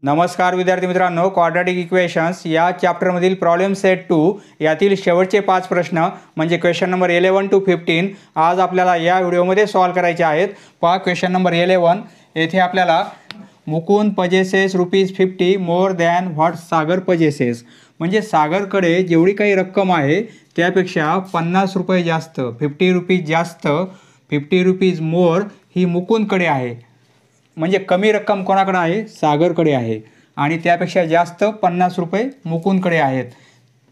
नमस्कार विद्यार्थी मित्रांनो, क्वाड्रॅटिक इक्वेशन्स या चॅप्टरमधील प्रॉब्लेम सेट 2 यातील शेवटचे 5 प्रश्न म्हणजे क्वेश्चन नंबर 11 to 15 आज आपल्याला या व्हिडिओमध्ये सॉल्व करायचे आहेत. पहा क्वेश्चन नंबर 11. येथे आपल्याला Mukund possesses ₹50 more than what Sagar possesses, म्हणजे सागरकडे जेवढी काही रक्कम आहे त्यापेक्षा ₹50 जास्त, ₹50 जास्त, ₹50 मोर ही मुकुंदकडे आहे. म्हणजे कमी रक्कम कोणाकडे आहे? सागरकडे आहे. आणि त्यापेक्षा जास्त ₹50 मुकुंदकडे आहेत.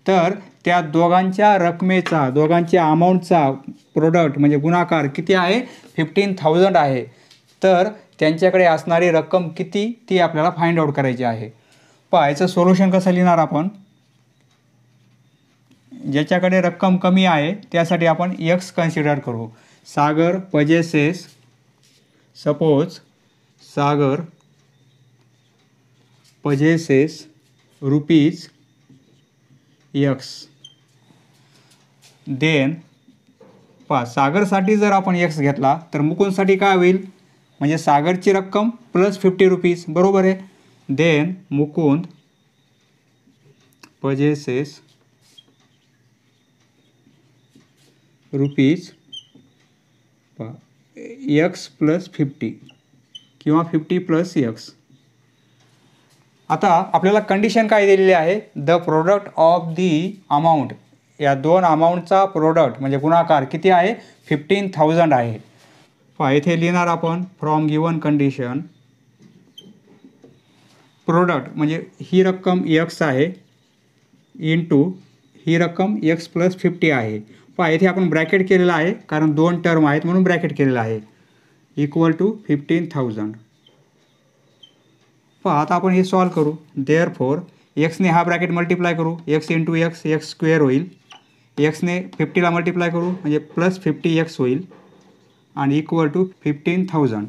तर त्या दोघांच्या रकमेचा, दोघांच्या अमाऊंटचा प्रोडक्ट म्हणजे गुणाकार किती आहे? 15,000 आहे. तर त्यांच्याकडे असणारी रक्कम किती ती आपल्याला फाइंड आउट करायची आहे. पहा याचं सोल्युशन कसं लिहिणार आपण? ज्याच्याकडे रक्कम कमी आहे त्यासाठी आपण x कन्सिडर करू. सागर पजेसेस, सपोज सागर पजेसेस ₹X. देन पहा सागरसाठी जर आपण x घेतला तर मुकुंदसाठी काय होईल? म्हणजे सागरची रक्कम प्लस ₹50, बरोबर आहे. देन मुकुंद पजेसेस पहा x + 50 किंवा 50 + x. आता आपल्याला कंडिशन काय दिलेली आहे? The product of the amount, या दोन अमाऊंटचा प्रोडक्ट म्हणजे गुणाकार किती आहे? 15,000 आहे. पहा इथे लिहिणार आपण फ्रॉम गिवन कंडिशन प्रोडक्ट म्हणजे ही रक्कम x आहे इंटू ही रक्कम x + 50 आहे. पहा इथे आपण ब्रॅकेट केलेला आहे कारण दोन टर्म आहेत म्हणून ब्रॅकेट केलेला आहे. Equal to 15,000. पहा आता आपण हे सॉल्व करू. देअरफॉर एक्सने हा ब्रॅकेट मल्टिप्लाय करू, x इंटू एक्स स्क्वेअर होईल. एक्सने 50ला मल्टिप्लाय करू म्हणजे प्लस 50x होईल आणि इक्वल टू 15,000.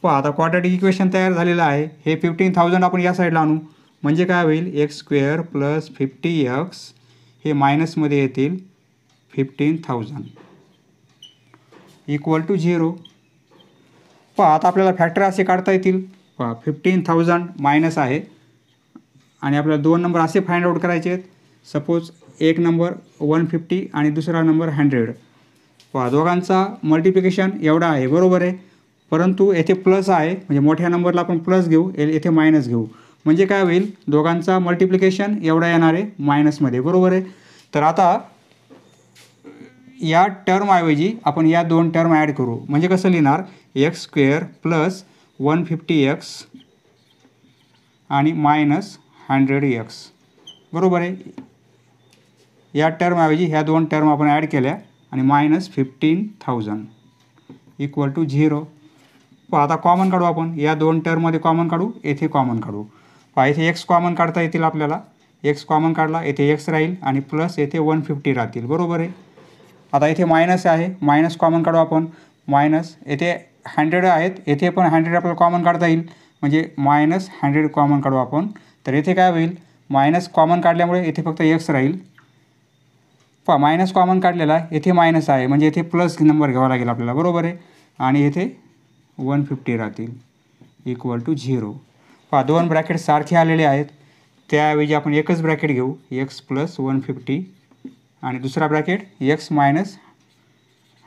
पहा आता क्वाड्रॅटिक इक्वेशन तयार झालेलं आहे. हे 15,000 आपण या साईडला आणू म्हणजे काय होईल? x² + 50x हे मायनसमध्ये येतील 15,000 इक्वल टू 0. पहा आता आपल्याला फॅक्टर असे काढता येतील. पहा 15,000 मायनस आहे आणि आपल्याला दोन नंबर असे फाइंड आउट करायचे आहेत. सपोज एक नंबर 150 आणि दुसरा नंबर 100. पहा दोघांचा मल्टिप्लिकेशन एवढा आहे, बरोबर आहे. परंतु येथे प्लस आहे म्हणजे मोठ्या नंबरला आपण प्लस घेऊ, येथे मायनस घेऊ म्हणजे काय होईल? दोघांचा मल्टिप्लिकेशन एवढा येणार आहे मायनसमध्ये, बरोबर आहे. तर आता या टर्मऐवजी आपण या दोन टर्म ॲड करू म्हणजे कसं लिहिणार? x² + 150x आणि -100x, बरोबर आहे. या टर्मऐवजी ह्या दोन टर्म आपण ॲड केल्या आणि -15,000 इक्वल टू 0. पहा आता कॉमन काढू आपण. या दोन टर्ममध्ये कॉमन काढू, येथे कॉमन काढू. पहा इथे x कॉमन काढता येतील आपल्याला. x कॉमन काढला, येथे x राहील आणि प्लस येथे 150 राहतील, बरोबर आहे. आता इथे मायनस आहे, मायनस कॉमन काढू आपण. मायनस येथे 100 आहेत, येथे पण 100 आपल्याला कॉमन काढता येईल म्हणजे -100 कॉमन काढू आपण. तर येथे काय होईल? मायनस कॉमन काढल्यामुळे येथे फक्त x राहील. पहा मायनस कॉमन काढलेला येथे मायनस आहे म्हणजे येथे प्लस नंबर घ्यावा लागेल आपल्याला, बरोबर आहे. आणि येथे 150 राहतील इक्वल टू 0. पहा दोन ब्रॅकेट सारखे आलेले आहेत, त्याऐवजी आपण एकच ब्रॅकेट घेऊ, x + 150 आणि दुसरा ब्रॅकेट x -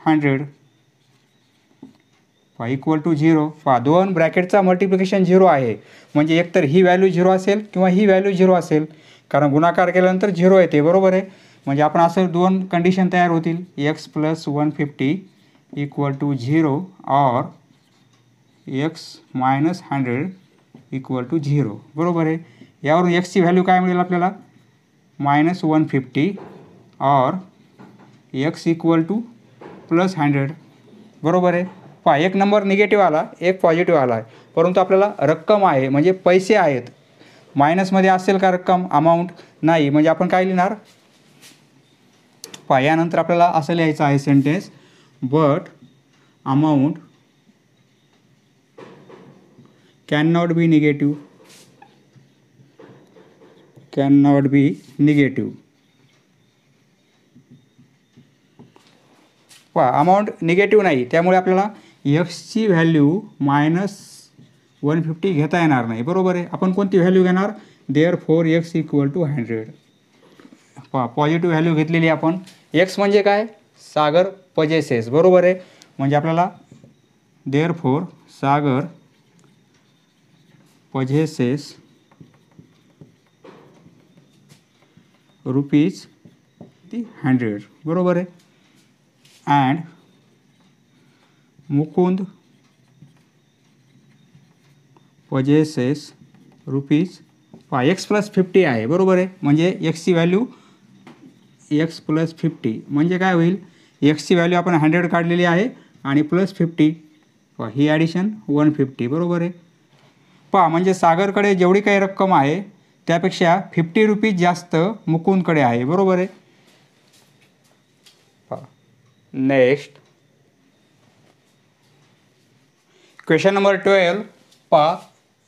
100 पहा इक्वल टू 0. पहा दोन ब्रॅकेटचा मल्टिप्लिकेशन 0 आहे म्हणजे एकतर ही व्हॅल्यू 0 असेल किंवा ही व्हॅल्यू 0 असेल, कारण गुणाकार केल्यानंतर 0 येते, बरोबर आहे. म्हणजे आपण असं दोन कंडिशन तयार होतील, x + 150 इक्वल टू 0 और x - 100 इक्वल टू 0, बरोबर आहे. यावरून x ची व्हॅल्यू काय मिळेल आपल्याला? -150 और x इक्वल टू +100, बरोबर आहे. पहा एक नंबर निगेटिव्ह आला, एक पॉझिटिव्ह आला आहे, परंतु आपल्याला रक्कम आहे म्हणजे पैसे आहेत. मायनसमध्ये असेल का रक्कम, अमाऊंट? नाही, म्हणजे आपण काय लिहिणार? पहा यानंतर आपल्याला असं लिहायचं आहे sentence, but amount cannot be negative, cannot be negative. पहा अमाऊंट निगेटिव्ह नाही त्यामुळे आपल्याला एक्सची व्हॅल्यू 150 घेता येणार नाही, बरोबर आहे. आपण कोणती व्हॅल्यू घेणार, therefore x equal to 100. Positive value घेतलेली आपण. x म्हणजे काय, सागर पजेसेस, बरोबर आहे. म्हणजे आपल्याला देअरफॉर सागर पजेसेस रुपीज 100, बरोबर आहे. And Mukund possesses rupees x plus 50 आहे, बरोबर आहे. म्हणजे एक्सची व्हॅल्यू x प्लस 50 म्हणजे काय होईल, एक्सची व्हॅल्यू आपण 100 काढलेली आहे आणि प्लस 50 ही ॲडिशन 150, बरोबर आहे. म्हणजे सागरकडे जेवढी काही रक्कम आहे त्यापेक्षा 50 रुपीज जास्त मुकुंदकडे आहे, बरोबर आहे. Next question number 12.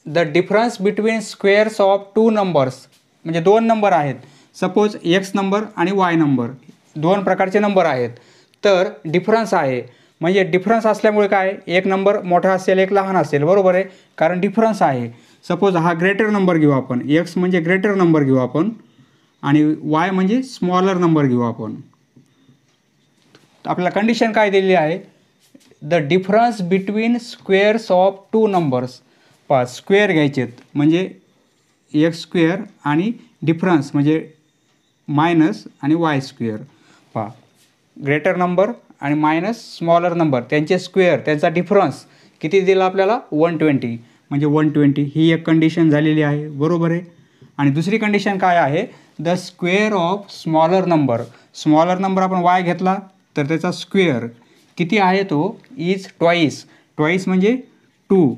The difference between squares of 2 numbers. म्हणजे 2 नंबर आहेत, सपोज x नंबर आणि y नंबर, 2 प्रकारचे नंबर आहेत. तर डिफरन्स आहे, म्हणजे डिफरन्स असल्यामुळे काय, एक नंबर मोठा असेल एक लहान असेल, बरोबर आहे. कारण डिफरन्स आहे. सपोज हा ग्रेटर नंबर घेऊ आपण, x म्हणजे ग्रेटर नंबर घेऊ आपण आणि y म्हणजे स्मॉलर नंबर घेऊ आपण. आपल्याला कंडिशन काय दिलेली आहे, the difference between squares of 2 numbers. Square घ्यायचेत म्हणजे x स्क्वेअर आणि डिफरन्स म्हणजे मायनस आणि y स्क्वेअर. ग्रेटर नंबर आणि मायनस स्मॉलर नंबर त्यांचे स्क्वेअर, त्यांचा डिफरन्स किती दिला आपल्याला, 120. म्हणजे 120 ही एक कंडिशन झालेली आहे, बरोबर आहे. आणि दुसरी कंडिशन काय आहे, the square of smaller number. Smaller number आपण y घेतला तर त्याचा स्क्वेअर किती आहे तो इज ट्वाईस. ट्वाईस म्हणजे 2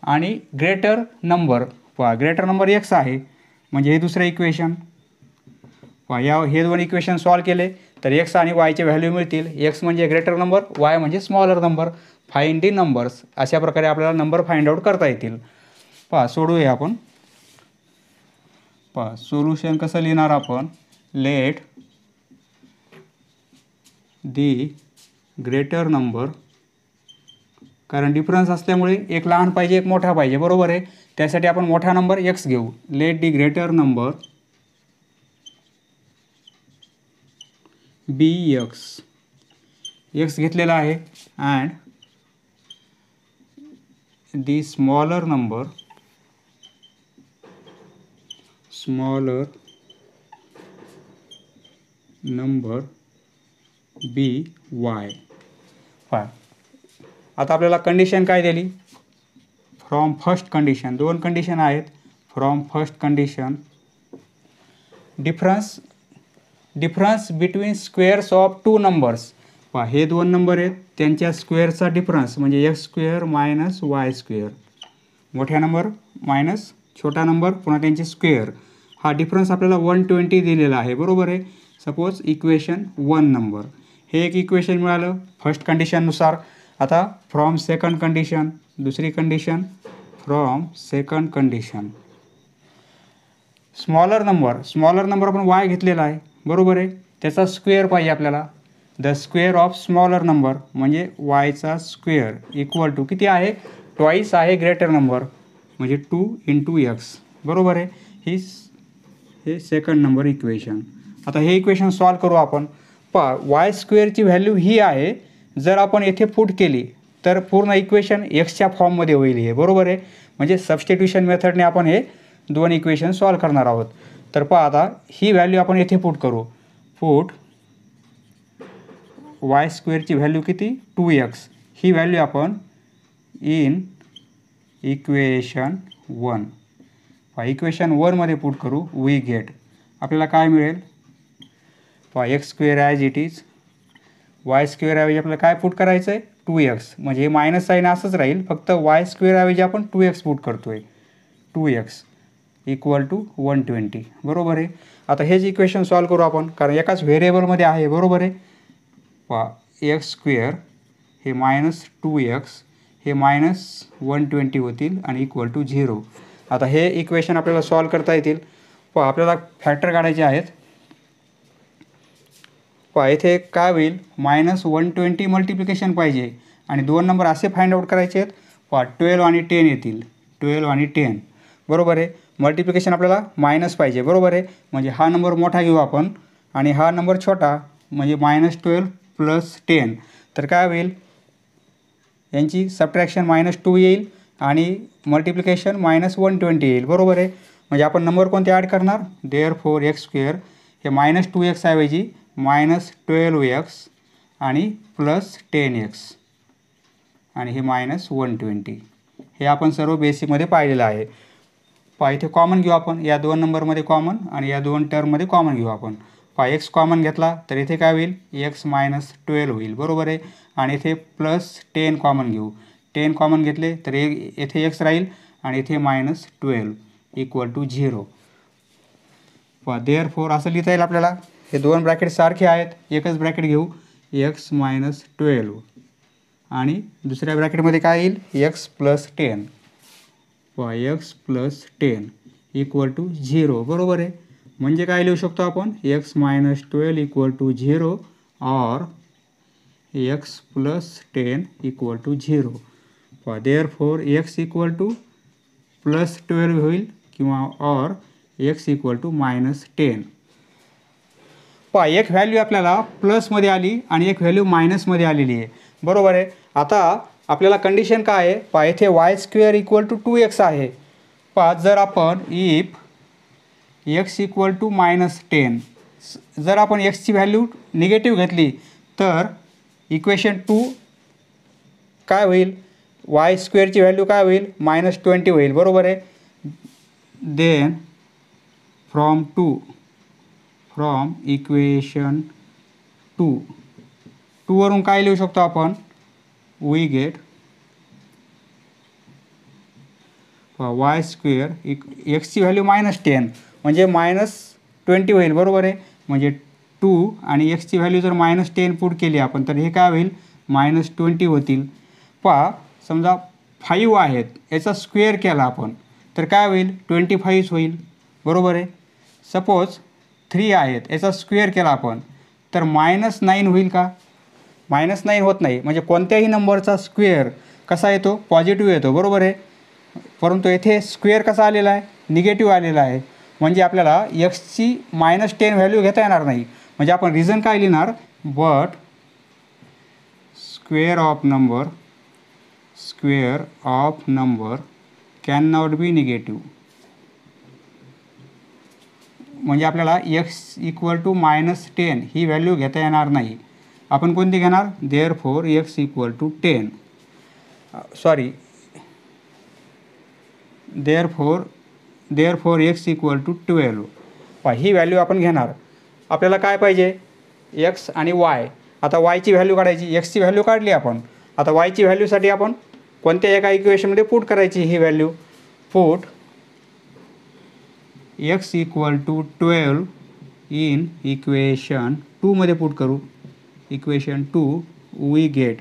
आणि greater number greater number x आहे. म्हणजे हे दुसरं इक्वेशन. हे दोन इक्वेशन सॉल्व केले तर x आणि y चे व्हॅल्यू मिळतील. x म्हणजे ग्रेटर नंबर, y म्हणजे smaller number. Find the numbers. अशा प्रकारे आपल्याला नंबर फाइंड आउट करता येतील. सोडूया आपण. सोल्युशन कसं लिहिणार आपण, लेट दी ग्रेटर नंबर, कारण डिफरन्स असल्यामुळे एक लहान पाहिजे एक मोठा पाहिजे, बरोबर आहे. त्यासाठी आपण मोठा नंबर x घेऊ. Let the greater number be x घेतलेला आहे and the smaller number be y. आता आपल्याला कंडिशन काय दिली, फ्रॉम फर्स्ट कंडिशन. 2 कंडिशन आहेत. From first condition difference between squares of 2 numbers. हे 2 नंबर आहेत त्यांच्या स्क्वेअरचा डिफरन्स म्हणजे x square minus y square. मोठ्या नंबर मायनस छोटा नंबर पुन्हा त्यांचे स्क्वेअर. हा डिफरन्स आपल्याला 120 दिलेला आहे, बरोबर आहे. Suppose equation 1 number. हे एक इक्वेशन मिळालं फर्स्ट कंडिशननुसार. आता फ्रॉम सेकंड कंडिशन, दुसरी condition from second condition. Smaller number आपण y घेतलेला आहे, बरोबर आहे. त्याचा स्क्वेअर पाहिजे आपल्याला. The square of smaller number म्हणजे yचा स्क्वेअर इक्वल टू किती आहे, ट्वाईस आहे ग्रेटर नंबर म्हणजे 2 × x, बरोबर आहे. हे सेकंड नंबर इक्वेशन. आता हे इक्वेशन सॉल्व करू आपण. y स्क्वेअरची व्हॅल्यू ही आहे. जर आपण येथे पुट केली तर पूर्ण इक्वेशन एक्सच्या फॉर्ममध्ये होईल हे, बरोबर आहे. म्हणजे सबस्टिट्यूशन मेथडने आपण हे 2 इक्वेशन सॉल्व करणार आहोत. तर आता ही व्हॅल्यू आपण येथे पुट करू. पुट y स्क्वेअरची व्हॅल्यू किती, 2x. ही व्हॅल्यू आपण इन इक्वेशन 1. इक्वेशन 1 मध्ये पुट करू. वी गेट आपल्याला काय मिळेल, x square as it is. y square ऐवजी आपल्याला काय पुट करायचं आहे, 2x. म्हणजे हे मायनस साईन असंच राहील, फक्त y स्क्वेअर ऐवजी आपण 2x पुट करतो आहे. 2x इक्वल टू 120, बरोबर आहे. आता हेच इक्वेशन सॉल्व करू आपण कारण एकाच व्हेरिएबलमध्ये आहे, बरोबर आहे. x स्क्वेअर हे मायनस 2x हे मायनस 120 होतील आणि इक्वल टू 0. आता हे इक्वेशन आपल्याला सॉल्व करता येतील. आपल्याला फॅक्टर काढायचे आहेत. इथे काय होईल, मायनस 120 मल्टिप्लिकेशन पाहिजे आणि 2 नंबर असे फाइंड आउट करायचे आहेत. 12 आणि 10 येतील. 12 आणि 10 बरोबर आहे. मल्टिप्लिकेशन आपल्याला मायनस पाहिजे बरोबर आहे. म्हणजे हा नंबर मोठा घेऊ आपण आणि हा नंबर छोटा म्हणजे -12 + 10. तर काय होईल यांची सबट्रॅक्शन -2 येईल आणि मल्टिप्लिकेशन -120 येईल बरोबर आहे. म्हणजे आपण नंबर कोणते ॲड करणार देअरफॉर x² हे -2x ऐवजी -12x आणि +10x आणि हे -120 हे आपण सर्व बेसिकमध्ये पाहिलेलं आहे. पहा इथे कॉमन घेऊ आपण या दोन नंबरमध्ये कॉमन आणि या दोन टर्ममध्ये कॉमन घेऊ आपण. पहा x कॉमन घेतला तर इथे काय होईल x -12 होईल बरोबर आहे. आणि इथे +10 कॉमन घेऊ 10 कॉमन घेतले तर इथे x राहील आणि इथे -12 = 0. पहा देअरफॉर असं लिहिता येईल आपल्याला. हे दोन ब्रॅकेट सारखे आहेत एकच ब्रॅकेट घेऊ x -12 आणि दुसऱ्या ब्रॅकेटमध्ये काय येईल x + 10. पहा x + 10 = 0 बरोबर आहे. म्हणजे काय लिहू शकतो आपण x -12 = 0 or x + 10 = 0. पहा देअरफॉर x = +12 होईल किंवा or x = -10. पहा एक व्हॅल्यू आपल्याला प्लसमध्ये आली आणि एक व्हॅल्यू मायनसमध्ये आलेली आहे बरोबर आहे. आता आपल्याला कंडिशन काय आहे पहा इथे y² = 2x आहे. पहा जर आपण इफ x = -10 जर आपण x ची व्हॅल्यू निगेटिव्ह घेतली तर इक्वेशन 2 काय होईल y² ची व्हॅल्यू काय होईल -20 होईल बरोबर आहे. देन फ्रॉम इक्वेशन 2 वरून काय लिहू शकतो आपण वी गेट y² x ची व्हॅल्यू -10 म्हणजे -20 होईल बरोबर आहे. म्हणजे 2 आणि x ची व्हॅल्यू जर -10 पुट केली आपण तर हे काय होईल -20 होतील. पहा समजा 5 आहेत याचा स्क्वेअर केला आपण तर काय होईल 25 होईल बरोबर आहे. सपोज 3 आहेत याचा स्क्वेअर केला आपण तर -9 होईल का -9 होत नाही. म्हणजे कोणत्याही नंबरचा स्क्वेअर कसा येतो पॉझिटिव्ह येतो बरोबर आहे. परंतु येथे स्क्वेअर कसा आलेला आहे निगेटिव्ह आलेला आहे. म्हणजे आपल्याला x ची -10 व्हॅल्यू घेता येणार नाही. म्हणजे आपण रिझन काय लिहिणार but square of number can not be negative. म्हणजे आपल्याला x = -10 ही व्हॅल्यू घेता येणार नाही. आपण कोणती घेणार therefore x = 10 sorry therefore x = 12. पहा ही व्हॅल्यू आपण घेणार. आपल्याला काय पाहिजे x आणि y. आता y ची व्हॅल्यू काढायची x ची व्हॅल्यू काढली आपण. आता y ची व्हॅल्यूसाठी आपण कोणत्या एका इक्वेशनमध्ये पुट करायची ही value put x = 12 in equation 2 मध्ये पुट करू. इक्वेशन 2 वी गेट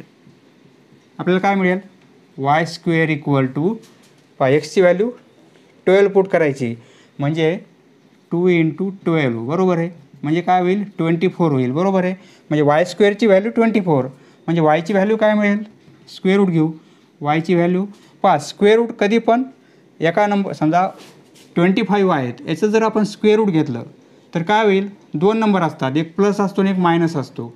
आपल्याला काय मिळेल y² पहा x ची व्हॅल्यू 12 पुट करायची म्हणजे 2 × 12 बरोबर आहे. म्हणजे काय होईल 24 होईल बरोबर आहे. म्हणजे y² ची व्हॅल्यू 24 म्हणजे y ची व्हॅल्यू काय मिळेल स्क्वेअर रूट घेऊ y ची व्हॅल्यू. पहा स्क्वेअर रूट कधी पण एका नंबर समजा 25 आहेत याचं जर आपण स्क्वेअर रूट घेतलं तर काय होईल दोन नंबर असतात एक प्लस असतो आणि एक मायनस असतो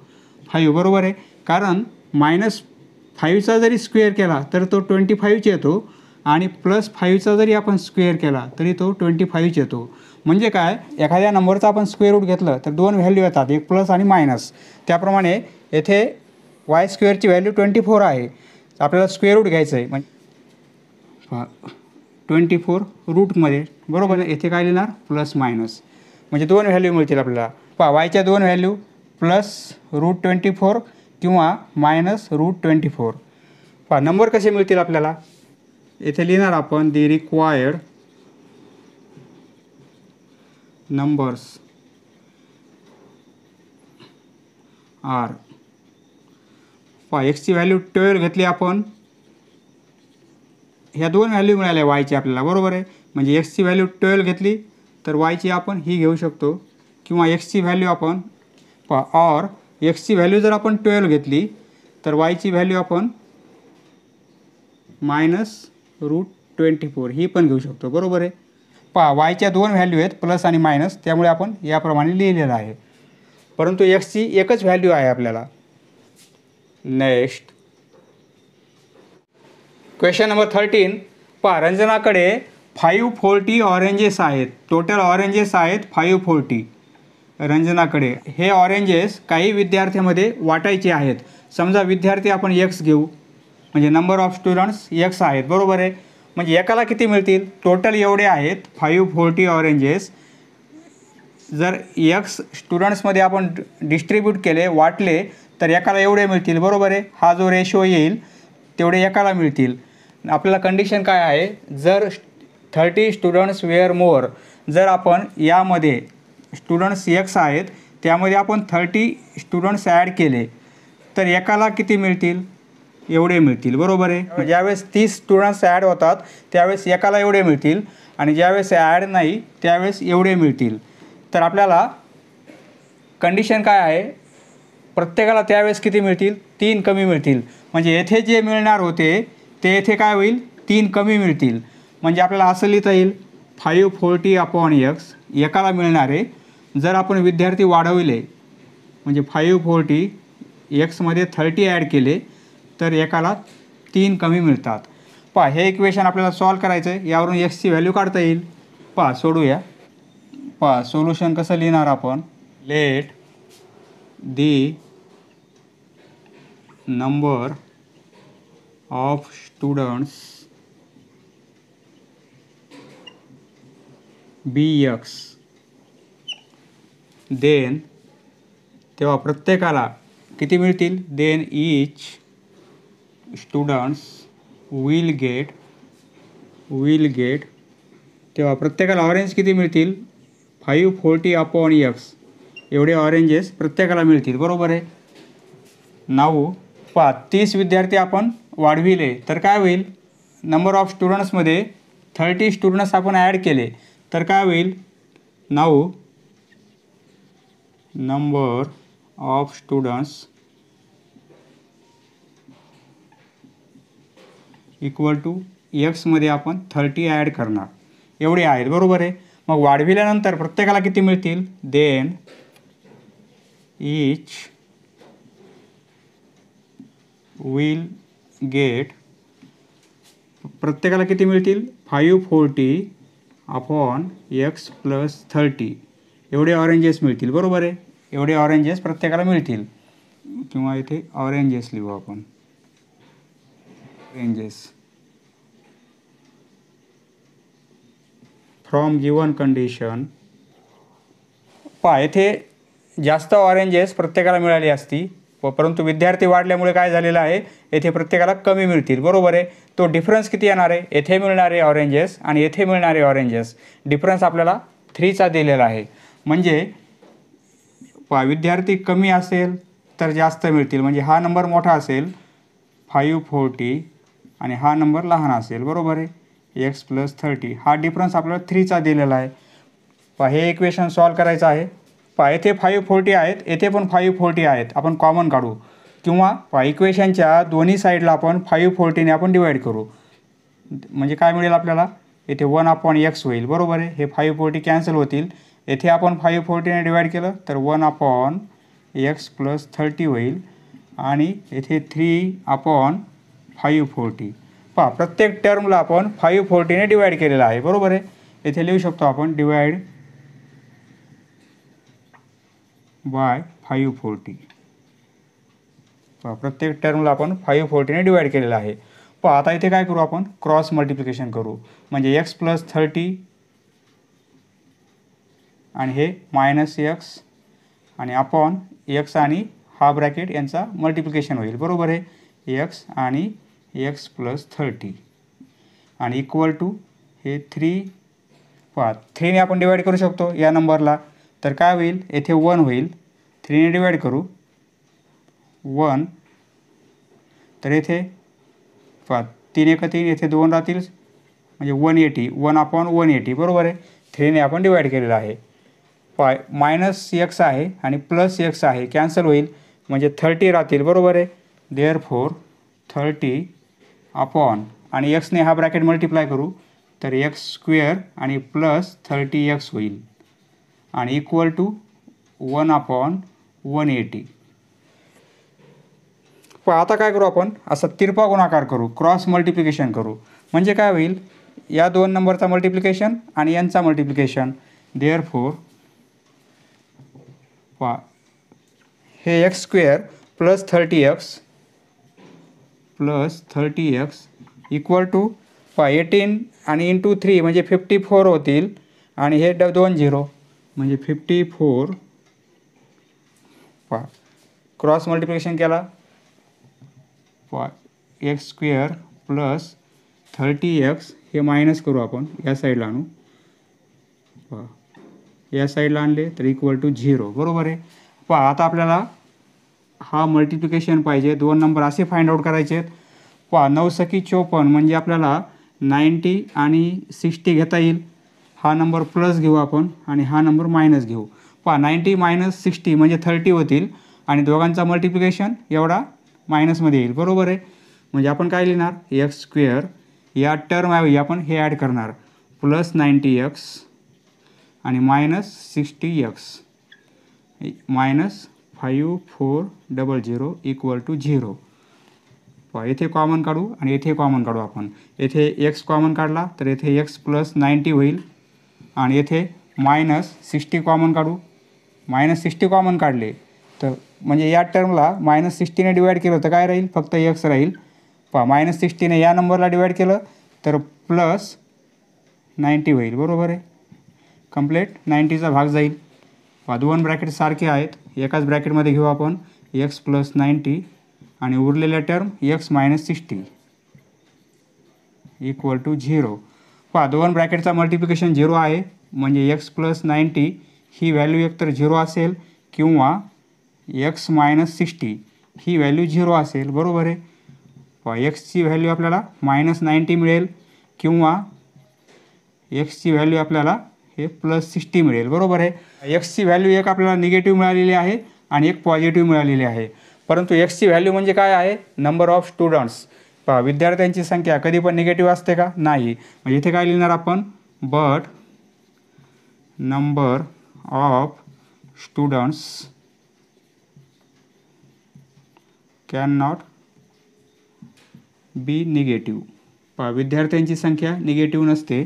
5 बरोबर आहे. कारण -5चा जरी स्क्वेअर केला तर तो 25 येतो आणि +5चा जरी आपण स्क्वेअर केला तरी तो 25 येतो. म्हणजे काय एखाद्या नंबरचा आपण स्क्वेअर रूट घेतलं तर दोन व्हॅल्यू येतात एक प्लस आणि मायनस. त्याप्रमाणे येथे y² ची व्हॅल्यू 24 आहे. आपल्याला स्क्वेअर रूट घ्यायचं आहे म्हणजे 24 रूटमध्ये बरोबर आहे. येथे काय लिहिणार प्लस मायनस म्हणजे दोन व्हॅल्यू मिळतील आपल्याला. पहा वायच्या दोन व्हॅल्यू +√24 किंवा -√24. पहा नंबर कसे मिळतील आपल्याला येथे लिहिणार आपण दी रिक्वायर्ड नंबर्स आर. पहा x ची व्हॅल्यू 12 घेतली आपण ह्या दोन व्हॅल्यू मिळाल्या वायची आपल्याला बरोबर आहे. म्हणजे x ची व्हॅल्यू 12 घेतली तर वायची आपण ही घेऊ शकतो किंवा x ची व्हॅल्यू आपण और x ची व्हॅल्यू जर आपण 12 घेतली तर वायची व्हॅल्यू आपण -√12 24 ही पण घेऊ शकतो, बरोबर आहे. पहा वायच्या दोन व्हॅल्यू आहेत, प्लस आणि मायनस, त्यामुळे आपण याप्रमाणे लिहिलेलं आहे. परंतु एक्सची एकच व्हॅल्यू आहे आपल्याला. Next question number 13. पहा रंजनाकडे 540 ऑरेंजेस आहेत. टोटल ऑरेंजेस आहेत 540 रंजनाकडे. हे ऑरेंजेस काही विद्यार्थ्यांमध्ये वाटायचे आहेत. समजा विद्यार्थी आपण एक्स घेऊ, म्हणजे नंबर ऑफ स्टुडंट्स एक्स आहेत, बरोबर आहे. म्हणजे एकाला किती मिळतील? टोटल एवढे आहेत 540 ऑरेंजेस. जर एक्स स्टुडंट्समध्ये आपण डिस्ट्रीब्यूट केले, वाटले, तर एकाला एवढे मिळतील, बरोबर आहे. हा जो रेशो येईल तेवढे एकाला मिळतील. आपल्याला कंडिशन काय आहे? जर 30 स्टुडंट्स वेअर मोर, जर आपण यामध्ये स्टुडंट्स एक्स आहेत त्यामध्ये आपण 30 स्टुडंट्स ॲड केले तर एकाला किती मिळतील? एवढे मिळतील, बरोबर आहे. ज्यावेळेस 30 स्टुडंट्स ॲड होतात त्यावेळेस एकाला एवढे मिळतील आणि ज्यावेळेस ॲड नाही त्यावेळेस एवढे मिळतील. तर आपल्याला कंडिशन काय आहे? प्रत्येकाला त्यावेळेस किती मिळतील? 3 कमी मिळतील. म्हणजे येथे जे मिळणार होते ते येथे काय होईल? 3 कमी मिळतील. म्हणजे आपल्याला असं लिहिता येईल 540 अपॉन एक्स एकाला मिळणारे. जर आपण विद्यार्थी वाढवले म्हणजे 540 एक्समध्ये 30 ॲड केले तर एकाला 3 कमी मिळतात. पहा हे इक्वेशन आपल्याला सॉल्व करायचं आहे. यावरून एक्सची व्हॅल्यू काढता येईल. पहा सोडूया. पहा सोल्युशन कसं लिहिणार आपण? Let the number of students be x, then तेव्हा प्रत्येकाला किती मिळतील? Then each students will get तेव्हा प्रत्येकाला ऑरेंज किती मिळतील? 540 अपॉन एक्स एवढे ऑरेंजेस प्रत्येकाला मिळतील, बरोबर आहे. नाऊ पहा 30 विद्यार्थी आपण वाढविले तर काय होईल? नंबर ऑफ स्टुडंट्समध्ये 30 स्टुडंट्स आपण ॲड केले तर काय होईल? Now number of students equal to एक्समध्ये आपण 30 ॲड करणार, एवढे आहेत, बरोबर आहे. मग वाढविल्यानंतर प्रत्येकाला किती मिळतील? देन ईच विल गेट प्रत्येकाला किती मिळतील? 540 अपॉन एक्स प्लस 30 एवढे ऑरेंजेस मिळतील, बरोबर आहे. एवढे ऑरेंजेस प्रत्येकाला मिळतील. किंवा इथे ऑरेंजेस लिहू आपण. Oranges from given condition. पहा येथे जास्त ऑरेंजेस प्रत्येकाला मिळाली असती, परंतु विद्यार्थी वाढल्यामुळे काय झालेलं आहे? येथे प्रत्येकाला कमी मिळतील, बरोबर आहे. तो डिफरन्स किती येणार आहे? येथे मिळणारे ऑरेंजेस आणि येथे मिळणारे ऑरेंजेस डिफरन्स आपल्याला 3चा दिलेला आहे. म्हणजे पहा विद्यार्थी कमी असेल तर जास्त मिळतील. म्हणजे हा नंबर मोठा असेल 540 आणि हा नंबर लहान असेल, बरोबर आहे. एक्स प्लस 30 हा डिफरन्स आपल्याला 3चा दिलेला आहे. पहा हे इक्वेशन सॉल्व करायचं आहे. पहा येथे 540 आहेत, येथे पण 540 आहेत, आपण कॉमन काढू. किंवा पहा इक्वेशनच्या दोन्ही साईडला आपण 540ने आपण डिवाईड करू. म्हणजे काय मिळेल आपल्याला? येथे 1 अपॉन एक्स होईल, बरोबर आहे. हे 540 कॅन्सल होतील. येथे आपण 540ने डिवाईड केलं तर 1 अपॉन एक्स प्लस 30 होईल आणि येथे 3 अपॉन 540. पहा प्रत्येक टर्मला आपण 540ने डिवाईड केलेलं आहे, बरोबर आहे. येथे लिहू शकतो आपण डिवाईड बाय 540. पहा प्रत्येक टर्मला आपण 540ने डिवाईड केलेलं आहे. पहा आता इथे काय करू आपण? क्रॉस मल्टिप्लिकेशन करू. म्हणजे एक्स प्लस 30 आणि हे मायनस एक्स आणि अपॉन एक्स आणि हा ब्रॅकेट यांचा मल्टिप्लिकेशन होईल, बरोबर आहे. एक्स आणि एक्स प्लस 30 आणि इक्वल टू हे 3. पहा 3ने आपण डिवाईड करू शकतो या नंबरला, तर काय होईल? येथे 1 होईल. 3ने डिवाईड करू 1 तर येथे पहा 3 1 3 येथे 2 राहतील म्हणजे 180 1 अपॉन 180, बरोबर आहे. 3ने आपण डिवाईड केलेलं आहे. पहा मायनस एक्स आहे आणि प्लस एक्स आहे, कॅन्सल होईल म्हणजे 30 राहतील, बरोबर आहे. देअरफॉर 30 अपॉन आणि एक्सने हा ब्रॅकेट मल्टिप्लाय करू तर एक्स स्क्वेअर आणि प्लस 30x होईल आणि इक्वल टू 1/180. पण आता काय करू आपण असा तिरपा गुणाकार करू, क्रॉस मल्टिप्लिकेशन करू. म्हणजे काय होईल, या दोन नंबरचा मल्टिप्लिकेशन आणि यांचा मल्टिप्लिकेशन. देअरफॉर हे x square plus 30x equal to 18 आणि इंटू 3 म्हणजे 54 होतील आणि हे 2 0 म्हणजे 54. क्रॉस मल्टिप्लिकेशन केला एक्स स्क्वेअर प्लस 30x हे मायनस करू आपण या साईडला आणू, या साईडला आणले तर इक्वल टू 0. बरोबर आहे. आता आपल्याला हा मल्टिप्लिकेशन पाहिजे, दोन नंबर असे फाइंड आउट करायचे आहेत. 9 सकी 54 म्हणजे आपल्याला 90 आणि 60 घेता येईल. हा नंबर प्लस घेऊ आपण आणि हा नंबर मायनस घेऊ. 90 मायनस 60 म्हणजे 30 होतील आणि दोघांचा मल्टिप्लिकेशन एवढा मायनसमध्ये येईल. बरोबर आहे. म्हणजे आपण काय लिहिणार, एक्स स्क्वेअर या टर्मऐवजी आपण हे ॲड करणार प्लस 90x आणि minus 60x minus 5400 equal to 0. येथे कॉमन काढू आणि येथे कॉमन काढू आपण. येथे एक्स कॉमन काढला तर येथे एक्स प्लस 90 होईल आणि येथे मायनस 60 कॉमन काढू. मायनस 60 कॉमन काढले तर म्हणजे या टर्मला मायनस 60ने डिवाईड केलं तर काय राहील, फक्त एक्स राहील. मायनस 60ने या नंबरला डिवाईड केलं तर प्लस 90 होईल. बरोबर आहे. कंप्लीट 90चा भाग जाईल. दोन ब्रॅकेट सारखे आहेत, एकाच ब्रॅकेटमध्ये घेऊ आपण एक्स प्लस 90 आणि उरलेल्या term x minus 60 equal to 0. दोन ब्रॅकेटचा मल्टिप्लिकेशन 0 आहे म्हणजे एक्स प्लस 90 ही व्हॅल्यू एकतर 0 असेल किंवा एक्स मायनस 60 ही व्हॅल्यू 0 असेल. बरोबर आहे. एक्सची व्हॅल्यू आपल्याला मायनस 90 मिळेल किंवा एक्सची व्हॅल्यू आपल्याला हे प्लस 60 मिळेल. बरोबर आहे. एक्सची व्हॅल्यू एक आपल्याला निगेटिव्ह मिळालेली आहे आणि एक पॉझिटिव्ह मिळालेली आहे. परंतु एक्सची व्हॅल्यू म्हणजे काय आहे, नंबर ऑफ स्टुडंट्स. विद्यार्थ्यांची संख्या कधी पण निगेटिव्ह असते का, नाही. म्हणजे इथे काय लिहिणार आपण, but number of students can not be negative. विद्यार्थ्यांची संख्या निगेटिव्ह नसते.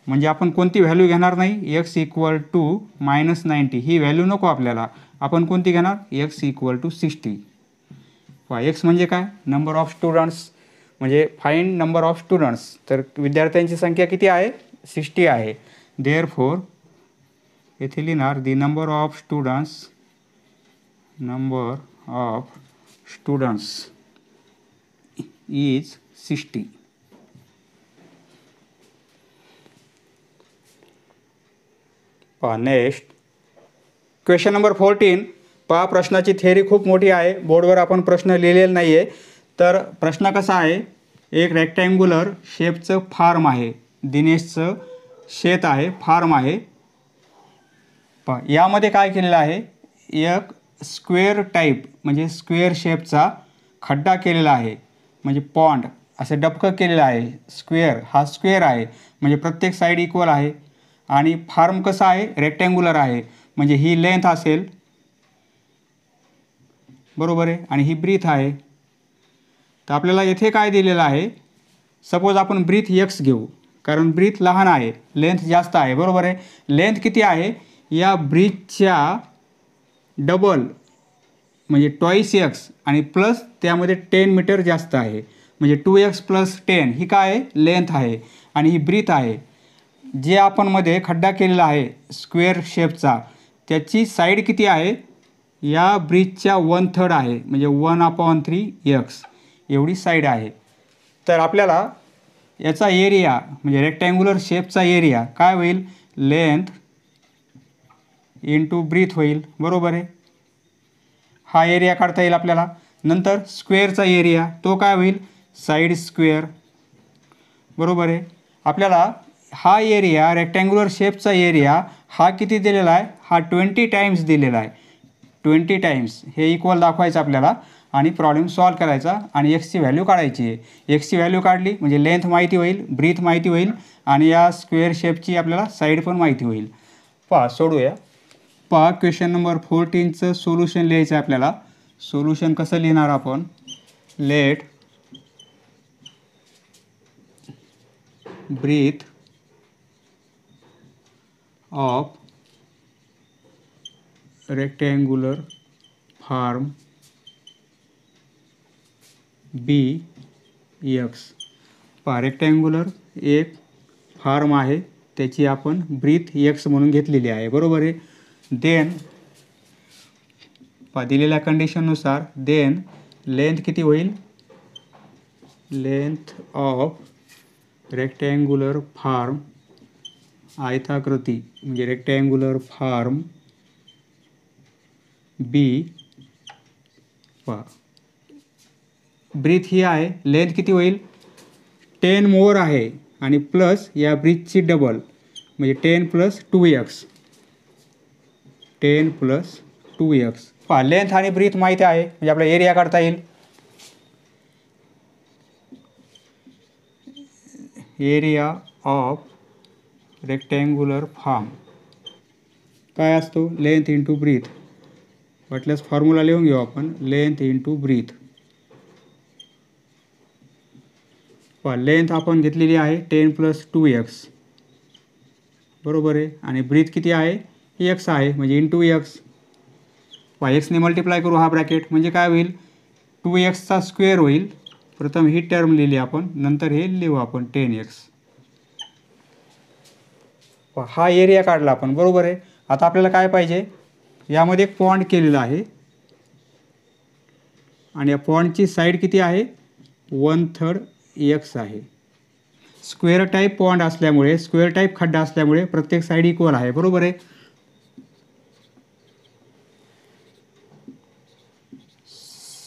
म्हणजे आपण कोणती व्हॅल्यू घेणार नाही, एक्स इक्वल टू मायनस 90 ही व्हॅल्यू नको आपल्याला. आपण कोणती घेणार, एक्स इक्वल टू 60. एक्स म्हणजे काय, नंबर ऑफ स्टुडंट्स. म्हणजे फाइंड नंबर ऑफ स्टुडंट्स. तर विद्यार्थ्यांची संख्या किती आहे, 60 आहे. देअरफॉर येथे लिहिणार the number of students is 60. Next question number 14. प्रश्नाची थेअरी खूप मोठी आहे, बोर्डवर आपण प्रश्न लिहिलेला नाही आहे. तर प्रश्न कसा आहे, एक रेक्टँग्युलर शेपचं फार्म आहे, दिनेशचं शेत आहे, फार्म आहे. यामध्ये काय केलेलं आहे, एक स्क्वेअर टाईप म्हणजे स्क्वेअर शेपचा खड्डा केलेला आहे, म्हणजे पॉन्ड असं डबकं केलेलं आहे. स्क्वेअर हा स्क्वेअर आहे म्हणजे प्रत्येक साईड इक्वल आहे. आणि फार्म कसा आहे, रेक्टँग्युलर आहे म्हणजे ही लेंथ असेल. बरोबर आहे. आणि ही ब्रीथ आहे. तर आपल्याला येथे काय दिलेलं आहे, सपोज आपण ब्रीथ एक्स घेऊ कारण ब्रीथ लहान आहे, लेंथ जास्त आहे. बरोबर आहे. लेंथ किती आहे, या ब्रीथच्या डबल म्हणजे ट्वाईस एक्स आणि प्लस त्यामध्ये 10 मीटर जास्त आहे म्हणजे 2x प्लस 10 ही काय आहे, लेंथ आहे. आणि ही ब्रीथ आहे. जे आपण मध्ये खड्डा केलेला आहे स्क्वेअर शेपचा, त्याची साईड किती आहे, या ब्रीथच्या 1/3 आहे म्हणजे 1/3x एवढी साईड आहे. तर आपल्याला याचा एरिया म्हणजे रेक्टँग्युलर शेपचा एरिया काय होईल, लेंथ इंटू ब्रीथ होईल. बरोबर आहे. हा एरिया काढता येईल आपल्याला. नंतर स्क्वेअरचा एरिया तो काय होईल, साईड स्क्वेअर. बरोबर आहे. आपल्याला हा एरिया रेक्टँग्युलर शेपचा एरिया हा किती दिलेला आहे, हा 20 टाइम्स दिलेला आहे. 20 टाइम्स हे इक्वल दाखवायचं आपल्याला. आणि प्रॉब्लेम सॉल्व करायचा आणि एक्सची व्हॅल्यू काढायची आहे. एक्सची व्हॅल्यू काढली म्हणजे लेंथ माहिती होईल, ब्रीथ माहिती होईल आणि या स्क्वेअर शेपची आपल्याला साईड पण माहिती होईल. पहा सोडूया. पहा क्वेश्चन नंबर 14चं सोल्युशन लिहायचं आहे आपल्याला. सोल्युशन कसं लिहिणार आपण? Let breadth of rectangular form be x. पहा रेक्टँग्युलर एक फॉर्म आहे, त्याची आपण ब्रीथ एक्स म्हणून घेतलेली आहे, बरोबर आहे. देन पहा दिलेल्या कंडिशननुसार देन लेंथ किती होईल? लेंथ ऑफ रेक्टँग्युलर फॉर्म आयताकृती म्हणजे रेक्टँग्युलर फॉर्म बी. पहा ब्रीथ ही आहे, लेंथ किती होईल? 10 मोर आहे आणि प्लस या ब्रीथची डबल म्हणजे 10 + 2x. 10 + 2x. पहा लेंथ आणि ब्रीथ माहिती आहे म्हणजे आपला एरिया काढता येईल. एरिया ऑफ रेक्टँग्युलर फॉर्म काय असतो? Length into breadth. वाटल्यास फॉर्म्युला लिहून घेऊ आपण, लेंथ इंटू ब्रीथ. पहा लेंथ आपण घेतलेली आहे 10 + 2x, बरोबर आहे. आणि ब्रीथ किती आहे? x आहे म्हणजे इंटू x. पहा एक्सने मल्टिप्लाय करू हा ब्रॅकेट म्हणजे काय होईल? 2x स्क्वेअर होईल. प्रथम ही टर्म लिहिली आपण, नंतर हे लिहू आपण 10x. हा एरिया काढला आपण, बरोबर आहे. आता आपल्याला काय पाहिजे? यामध्ये एक पॉइंट केलेला आहे आणि या पॉइंटची साईड किती आहे? 1/3 x आहे. स्क्वेअर टाईप पॉइंट असल्यामुळे, स्क्वेअर टाईप खड्डा असल्यामुळे प्रत्येक साईड इक्वल आहे, बरोबर आहे.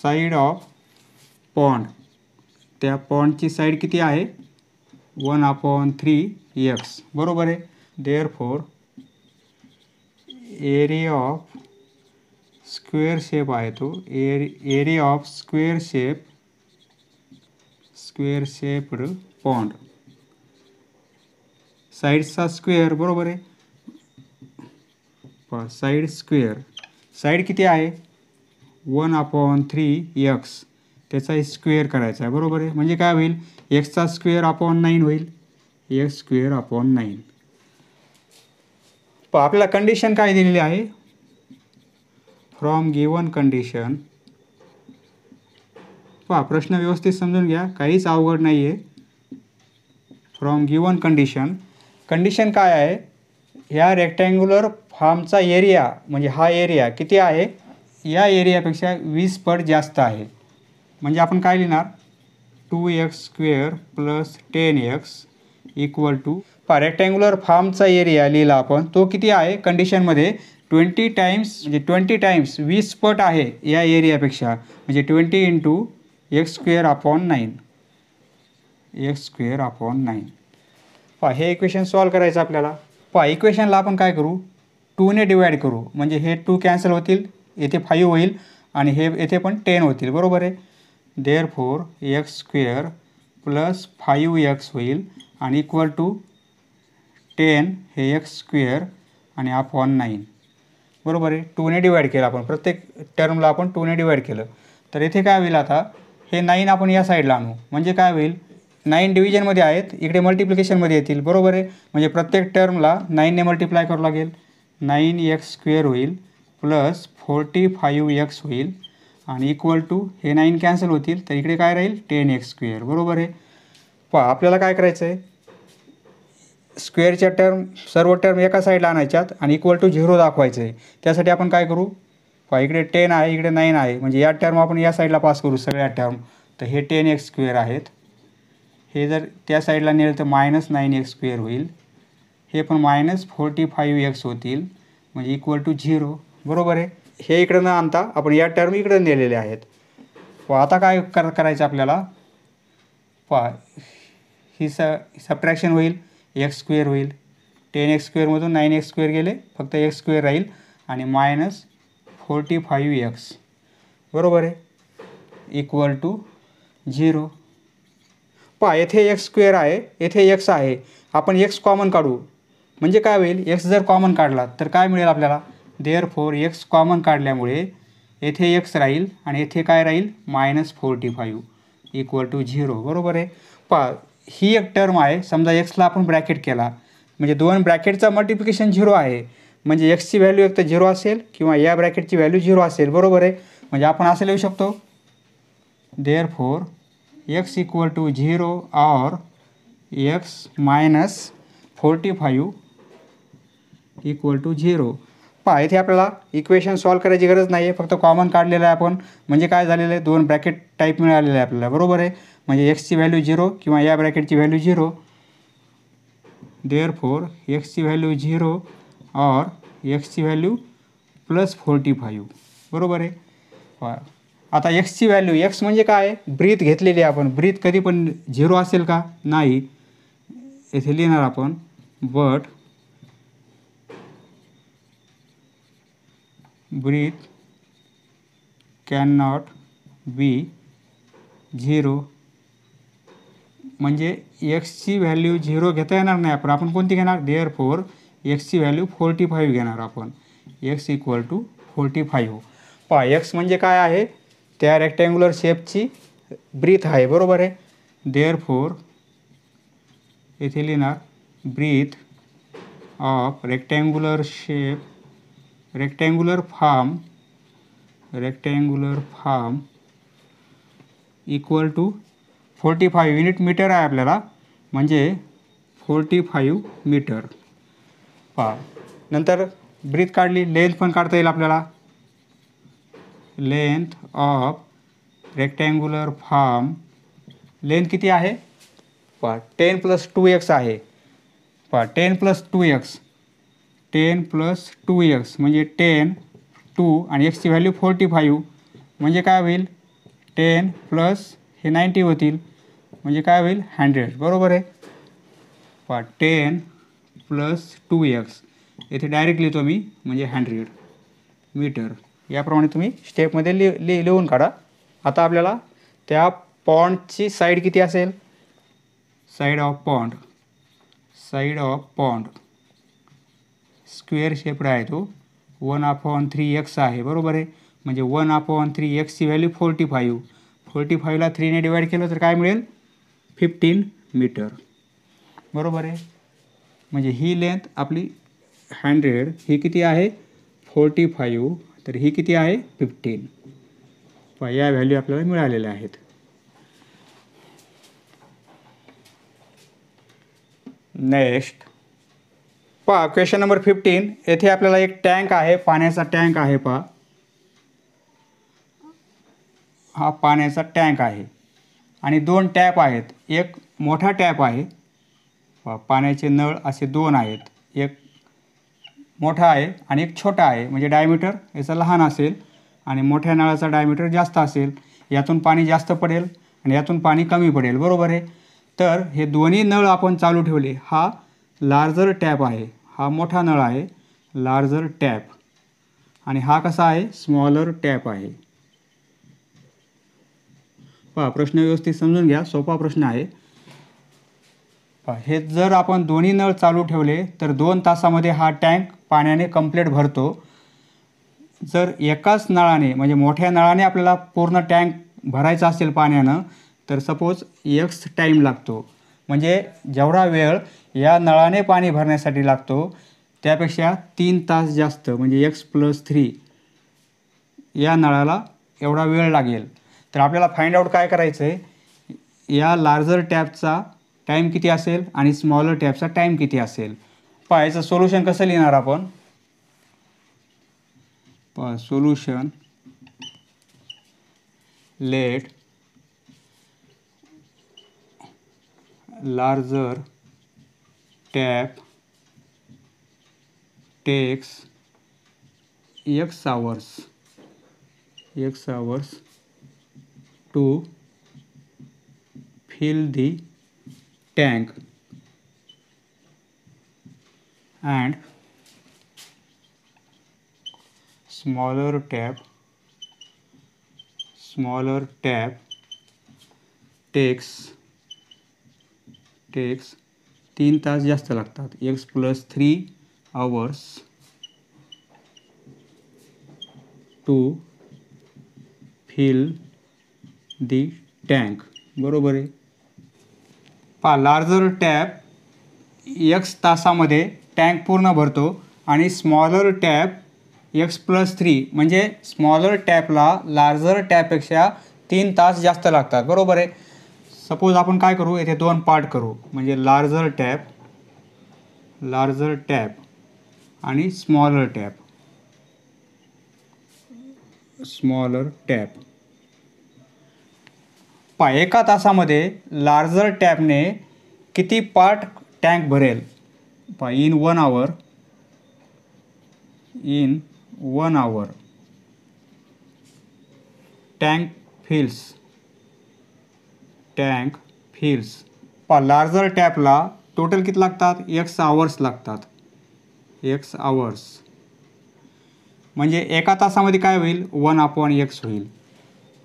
साईड ऑफ पॉइंट, त्या पॉइंटची साईड किती आहे? 1/3 x, बरोबर आहे. Therefore area of square shape आहे तो, area of square shaped point. साईडचा स्क्वेअर, बरोबर आहे. साईड स्क्वेअर, साईड किती आहे? 1/3 x, त्याचा स्क्वेअर करायचा आहे, बरोबर आहे. म्हणजे काय होईल? x स्क्वेअर अपॉन 9 होईल. x square upon 9. पहा आपल्याला कंडिशन काय दिलेली आहे? From given condition. पहा प्रश्न व्यवस्थित समजून घ्या, काहीच अवघड नाही आहे. फ्रॉम गिवन कंडिशन, कंडिशन काय आहे? ह्या रेक्टँग्युलर फॉर्मचा एरिया म्हणजे हा एरिया किती आहे? या एरियापेक्षा 20 पट जास्त आहे. म्हणजे आपण काय लिहिणार? 2x² + 10x = पहा रेक्टँग्युलर फॉर्मचा एरिया लिहिला आपण, तो किती आहे कंडिशनमध्ये? 20 टाइम्स म्हणजे 20 टाइम्स 20 पट आहे या एरियापेक्षा, म्हणजे 20 × x² अपॉन 9. x² upon 9. पहा हे इक्वेशन सॉल्व करायचं आपल्याला. पहा इक्वेशनला आपण काय करू? 2 ने डिवाइड करू म्हणजे हे 2 कॅन्सल होतील, येथे 5 होईल आणि हे येथे पण 10 होतील, बरोबर आहे. देअरफॉर x² + 5x होईल आणि इक्वल टू 10 हे x² आणि अपॉन 9, बरोबर आहे. 2 ने डिवाइड केलं आपण, प्रत्येक टर्मला आपण 2 ने डिवाइड केलं. तर इथे काय होईल? आता हे 9 आपण या साईडला आणू म्हणजे काय होईल? 9 डिव्हिजनमध्ये आहेत, इकडे मल्टिप्लिकेशनमध्ये येतील, बरोबर आहे. म्हणजे प्रत्येक टर्मला 9 ने मल्टिप्लाय करावं लागेल. 9x² होईल प्लस 45x होईल आणि इक्वल टू हे 9 कॅन्सल होतील, तर इकडे काय राहील? 10x², बरोबर आहे. पहा आपल्याला काय करायचं आहे? स्क्वेअरच्या टर्म सर्व टर्म एका साईडला आणायच्यात आणि इक्वल टू 0 दाखवायचं आहे. त्यासाठी आपण काय करू? पहा इकडे 10 आहे, इकडे 9 आहे, म्हणजे या टर्म आपण या साईडला पास करू सगळ्या टर्म. तर हे 10x² आहेत, हे जर त्या साईडला नेलं तर -9x² होईल, हे पण -45x होतील म्हणजे इक्वल टू 0, बरोबर आहे. हे इकडं न आणता आपण या टर्म इकडं नेलेले आहेत. आता काय करायचं आपल्याला? पहा ही सबट्रॅक्शन होईल, x² होईल, 10x² मधून 9x² गेले, फक्त x² राहील आणि -45x, बरोबर आहे. Equal to 0. पहा येथे एक्स स्क्वेअर आहे, येथे एक्स आहे, आपण एक्स कॉमन काढू. म्हणजे काय होईल, एक्स जर कॉमन काढला तर काय मिळेल आपल्याला, देअरफॉर एक्स कॉमन काढल्यामुळे येथे एक्स राहील आणि येथे काय राहील -45 इक्वल टू 0. बरोबर आहे. पहा ही एक टर्म आहे, समजा एक्सला आपण ब्रॅकेट केला म्हणजे दोन ब्रॅकेटचा मल्टिप्लिकेशन 0 आहे, म्हणजे एक्सची व्हॅल्यू एक तर 0 असेल किंवा या ब्रॅकेटची व्हॅल्यू 0 असेल. बरोबर आहे. म्हणजे आपण असं लिहू शकतो, देअरफॉर एक्स इक्वल टू 0 और एक्स -45 इक्वल टू 0. पहा इथे आपल्याला इक्वेशन सॉल्व करायची गरज नाही आहे, फक्त कॉमन काढलेलं आहे आपण. म्हणजे काय झालेलं आहे, दोन ब्रॅकेट टाईप मिळालेलं आहे आपल्याला. बरोबर आहे. म्हणजे एक्सची व्हॅल्यू 0 किंवा या ब्रॅकेटची व्हॅल्यू 0. देअरफॉर एक्सची व्हॅल्यू 0 और एक्सची व्हॅल्यू +45. बरोबर आहे. पहा आता एक्सची व्हॅल्यू, एक्स म्हणजे काय, ब्रीथ घेतलेली आहे आपण. ब्रीथ कधी पण 0 असेल का, नाही. येथे लिहिणार आपण but breadth can not be 0. म्हणजे एक्सची व्हॅल्यू 0 घेता येणार नाही. आपण कोणती घेणार, देअरफॉर एक्सची व्हॅल्यू 45 घेणार आपण. X equal to 45. पहा एक्स म्हणजे काय आहे, त्या रेक्टँग्युलर शेपची ब्रीथ आहे. बरोबर आहे. देअरफॉर येथे लिहिणार breadth of rectangular shape, rectangular form equal to 45. Unit metre आहे आपल्याला, म्हणजे 45 मीटर. पहा नंतर ब्रीथ काढली, लेंथ पण काढता येईल आपल्याला. Length of rectangular form, length किती आहे, पहा 10 + 2x आहे. पहा 10 + 2x, 10 + 2x म्हणजे 10, 2 आणि एक्सची व्हॅल्यू 45. म्हणजे काय होईल, 10 प्लस हे 90 होतील, म्हणजे काय होईल 100. बरोबर आहे. पहा 10 + 2x येथे डायरेक्ट लिहितो मी, म्हणजे 100 मीटर. याप्रमाणे तुम्ही स्टेपमध्ये लिहून काढा. आता आपल्याला त्या पॉन्डची साईड किती असेल, side of pond square shaped आहे तो, 1/3x आहे. बरोबर आहे. म्हणजे 1/3x ची व्हॅल्यू 45. 45ला 3ने डिवाईड केलं तर काय मिळेल, 15 मीटर. बरोबर आहे. म्हणजे ही लेंथ आपली 100, ही किती आहे 45, तर ही किती आहे 15. पहा या व्हॅल्यू आपल्याला मिळालेल्या आहेत. नेक्स्ट पहा क्वेश्चन नंबर 15. येथे आपल्याला एक टँक आहे, पाण्याचा टँक आहे. पहा हा पाण्याचा टँक आहे आणि दोन टॅप आहेत. एक मोठा टॅप आहे, पाण्याचे नळ असे दोन आहेत. एक मोठा आहे आणि एक छोटा आहे, म्हणजे डायमीटर याचा लहान असेल आणि मोठ्या नळाचा डायमीटर जास्त असेल. यातून पाणी जास्त पडेल आणि यातून पाणी कमी पडेल. बरोबर आहे. तर हे दोन्ही नळ आपण चालू ठेवले. हा लार्जर टॅप आहे, हा मोठा नळ आहे लार्जर टॅप, आणि हा कसा आहे स्मॉलर टॅप आहे. पहा प्रश्न व्यवस्थित समजून घ्या, सोपा प्रश्न आहे. हे जर आपण दोन्ही नळ चालू ठेवले तर 2 तासामध्ये हा टँक पाण्याने कंप्लीट भरतो. जर एकाच नळाने म्हणजे मोठ्या नळाने आपल्याला पूर्ण टँक भरायचा असेल पाण्यानं, तर सपोज x टाईम लागतो. म्हणजे जेवढा वेळ या नळाने पाणी भरण्यासाठी लागतो त्यापेक्षा 3 तास जास्त, म्हणजे x + 3 या नळाला एवढा वेळ लागेल. तर आपल्याला फाइंड आउट काय करायचं आहे, या लार्जर टॅपचा टाईम किती असेल आणि स्मॉलर टॅपचा टाईम किती असेल. पहा याचं सोल्युशन कसं लिहिणार आपण. पहा solution, let larger tap takes x hours to fill the tank and smaller smaller tap takes 3 तास जास्त लागतात. x + 3 hours to fill the tank. बरोबर आहे. पहा, लार्जर टॅप x तासामध्ये टँक पूर्ण भरतो आणि स्मॉलर टॅप x + 3 म्हणजे स्मॉलर टॅपला लार्जर टॅपपेक्षा 3 तास जास्त लागतात. बरोबर आहे. सपोज आपण काय करू, येथे 2 पार्ट करू, म्हणजे लार्जर टॅप आणि स्मॉलर टॅप. पहा, एका तासामध्ये लार्जर टॅपने किती पार्ट टँक भरेल. पहा, इन 1 hour टँक फिल्स. पहा, लार्जर टॅपला टोटल किती लागतात, x आवर्स लागतात. x आवर्स म्हणजे एका तासामध्ये काय होईल, 1/x होईल.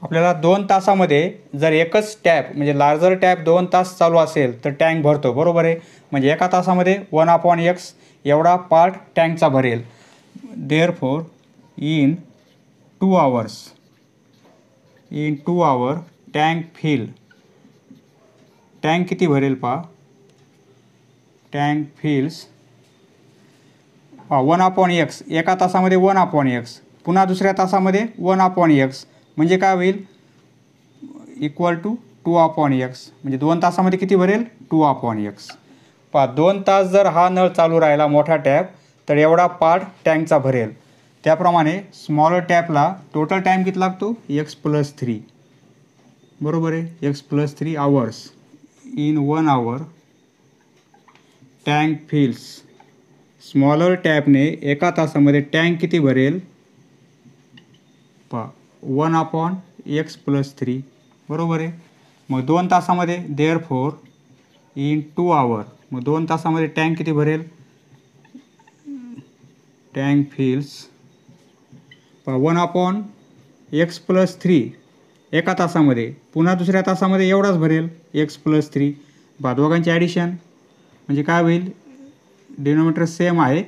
आपल्याला 2 तासामध्ये जर एकच टॅप म्हणजे लार्जर टॅप 2 तास चालू असेल तर टँक भरतो. बरोबर आहे. म्हणजे एका तासामध्ये 1/x एवढा पार्ट टँकचा भरेल. देअरफॉर इन 2 hours टँक किती भरेल. पहा, टँक फिल्स 1/x एका तासामध्ये 1/x, पुन्हा दुसऱ्या तासामध्ये 1/x म्हणजे काय होईल, इक्वल टू 2/x. म्हणजे 2 तासामध्ये किती भरेल, 2/x. पहा, 2 तास जर हा नळ चालू राहिला मोठा टॅप तर एवढा पार्ट टँकचा भरेल. त्याप्रमाणे स्मॉलर टॅपला टोटल टाईम किती लागतो, x + 3. बरोबर आहे. x + 3 hours in 1 hour tank fills. Smaller टॅपने एका तासामध्ये टँक किती भरेल. पहा, 1/x + 3. बरोबर आहे. मग 2 तासामध्ये देअरफॉर इन 2 hour मग 2 तासामध्ये टँक किती भरेल. टँक फिल्स 1/x + 3 एका तासामध्ये, पुन्हा दुसऱ्या तासामध्ये एवढाच भरेल, x + 3. पहा, दोघांची ॲडिशन म्हणजे काय होईल, डिनोमिनेटर सेम आहे,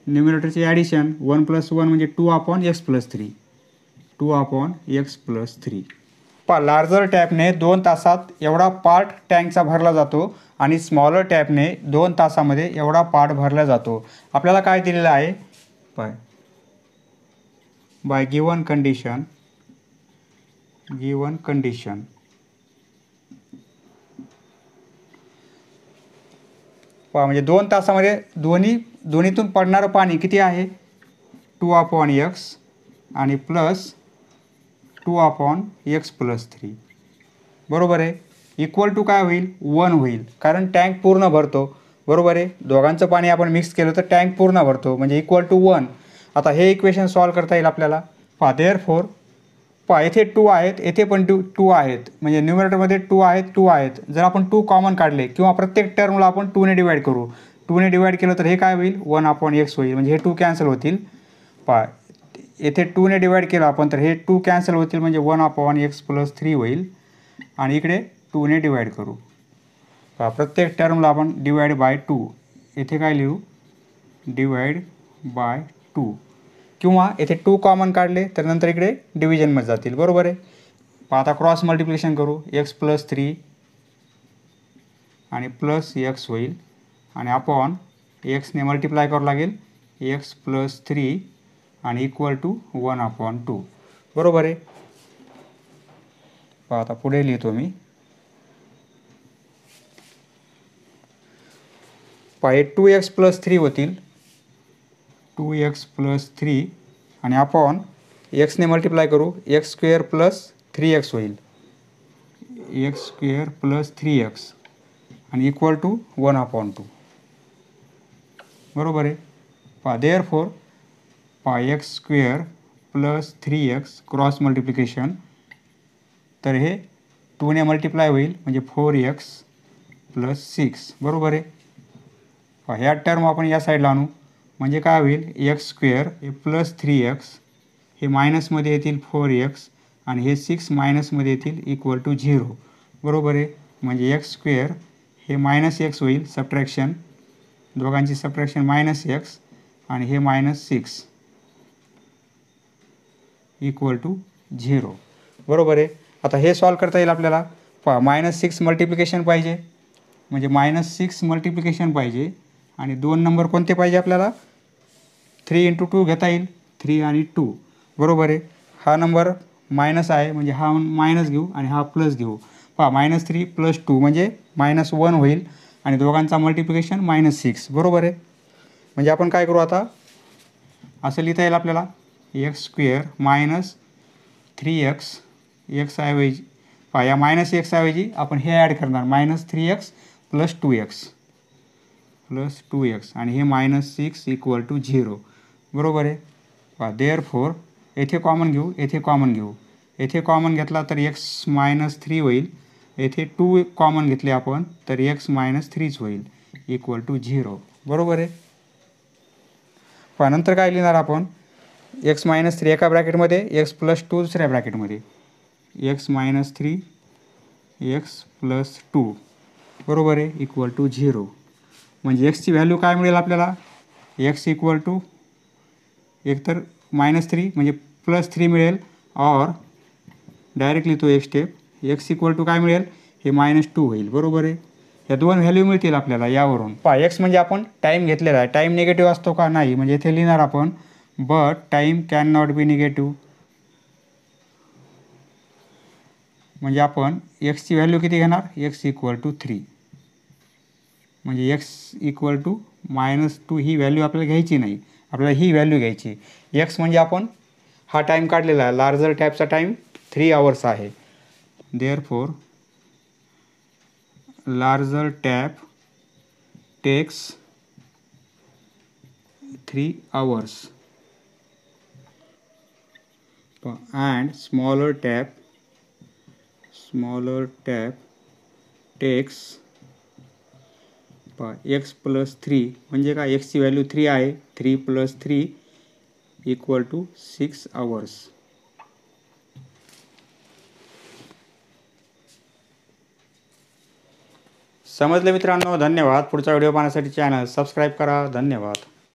न्युमिनेटरची ॲडिशन 1 + 1 म्हणजे 2/x + 3. 2/x + 3. पहा, लार्जर टॅपने 2 तासात एवढा पार्ट टँकचा भरला जातो आणि स्मॉलर टॅपने 2 तासामध्ये एवढा पार्ट भरला जातो. आपल्याला काय दिलेलं आहे, बाय गिवन कंडिशन पहा, म्हणजे 2 तासामध्ये दोन्हीतून पडणारं पाणी किती आहे, 2/x आणि प्लस 2/x + 3. बरोबर आहे. इक्वल टू काय होईल, 1 होईल, कारण टँक पूर्ण भरतो. बरोबर आहे. दोघांचं पाणी आपण मिक्स केलं तर टँक पूर्ण भरतो, म्हणजे इक्वल टू 1. आता हे इक्वेशन सॉल्व करता येईल आपल्याला. पहा, देअरफॉर पहा, येथे 2 आहेत, येथे पण 2 आहेत, म्हणजे न्युमिनेटरमध्ये 2 आहेत. जर आपण 2 कॉमन काढले किंवा प्रत्येक टर्मला आपण 2 ने डिवाईड करू, 2 ने डिवाईड केलं तर हे काय होईल, 1/x होईल, म्हणजे हे 2 कॅन्सल होतील. पहा, येथे 2 ने डिवाईड केलं आपण तर हे 2 कॅन्सल होतील, म्हणजे 1/x + 3 होईल. आणि इकडे 2 ने डिवाईड करू. पहा, प्रत्येक टर्मला आपण डिवाईड बाय 2, येथे काय लिहू, डिवाईड बाय 2, किंवा येथे 2 कॉमन काढले तर नंतर इकडे डिव्हिजनमध्ये जातील. बरोबर आहे. पहा, आता क्रॉस मल्टिप्लिकेशन करू, x + 3 आणि प्लस x होईल, आणि अपॉन एक्सने मल्टिप्लाय करावं लागेल, x + 3 आणि इक्वल टू 1/2. बरोबर आहे. पहा, आता पुढे लिहितो मी. पहा, हे 2x + 3 होतील, 2x + 3 आणि अपॉन एक्सने मल्टिप्लाय करू, x² + 3x होईल, x² + 3x आणि इक्वल टू 1/2. बरोबर आहे. पहा, देअरफॉर पहा, x² + 3x क्रॉस मल्टिप्लिकेशन, तर हे 2 ने मल्टिप्लाय होईल, म्हणजे 4x + 6. बरोबर आहे. पहा, ह्या टर्म आपण या साईडला आणू, म्हणजे काय होईल, x² + 3x हे मायनसमध्ये येतील 4x आणि हे 6 मायनसमध्ये येतील इक्वल टू 0. बरोबर आहे. म्हणजे एक्स स्क्वेअर हे मायनस एक्स होईल, सबट्रॅक्शन दोघांची सबट्रॅक्शन मायनस एक्स आणि हे -6 इक्वल टू 0. बरोबर आहे. आता हे सॉल्व करता येईल आपल्याला. -6 मल्टिप्लिकेशन पाहिजे, म्हणजे -6 मल्टिप्लिकेशन पाहिजे आणि 2 नंबर कोणते पाहिजे आपल्याला? 3 × 2 घेता येईल, 3 आणि 2. बरोबर आहे. हा नंबर मायनस आहे म्हणजे हा मायनस घेऊ आणि हा प्लस घेऊ. -3 + 2 म्हणजे -1 होईल आणि दोघांचा मल्टिप्लिकेशन -6. बरोबर आहे. म्हणजे आपण काय करू आता, असं लिहिता येईल आपल्याला x² - 3x x ऐवजी या -x ऐवजी आपण हे ॲड करणार -3x + 2x आणि हे -6 इक्वल टू 0. बरोबर आहे. देअरफॉर येथे कॉमन घेऊ, येथे कॉमन घेऊ. येथे कॉमन घेतला तर x - 3 होईल. येथे 2 कॉमन घेतले आपण तर x - 3 होईल इक्वल टू 0. बरोबर आहे. नंतर काय लिहिणार आपण? x - 3 एका ब्रॅकेटमध्ये, x + 2 दुसऱ्या ब्रॅकेटमध्ये. x - 3 x + 2 बरोबर आहे इक्वल टू 0. म्हणजे एक्सची व्हॅल्यू काय मिळेल आपल्याला? x इक्वल टू एकतर -3 म्हणजे +3 मिळेल, और डायरेक्टली तो एक स्टेप x इक्वल टू काय मिळेल? हे -2 होईल. बरोबर आहे. या दोन व्हॅल्यू मिळतील आपल्याला यावरून. x म्हणजे आपण टाईम घेतलेला आहे. टाईम निगेटिव्ह असतो का? नाही. म्हणजे इथे लिहिणार आपण but time can not be negative. म्हणजे आपण एक्सची व्हॅल्यू किती घेणार? x equal to 3. म्हणजे x इक्वल टू -2 ही व्हॅल्यू आपल्याला घ्यायची नाही, आपल्याला ही व्हॅल्यू घ्यायची. x म्हणजे आपण हा टाईम काढलेला आहे, लार्जर टॅपचा टाईम 3 आवर्स आहे. Therefore larger tap takes 3 hours and smaller tap takes x + 3 म्हणजे काय? एक्सची व्हॅल्यू 3 आहे. 3 + 3 इक्वल टू 6 आवर्स. समजले मित्रांनो? धन्यवाद. पुढचा व्हिडिओ पाहण्यासाठी चॅनल सबस्क्राईब करा. धन्यवाद.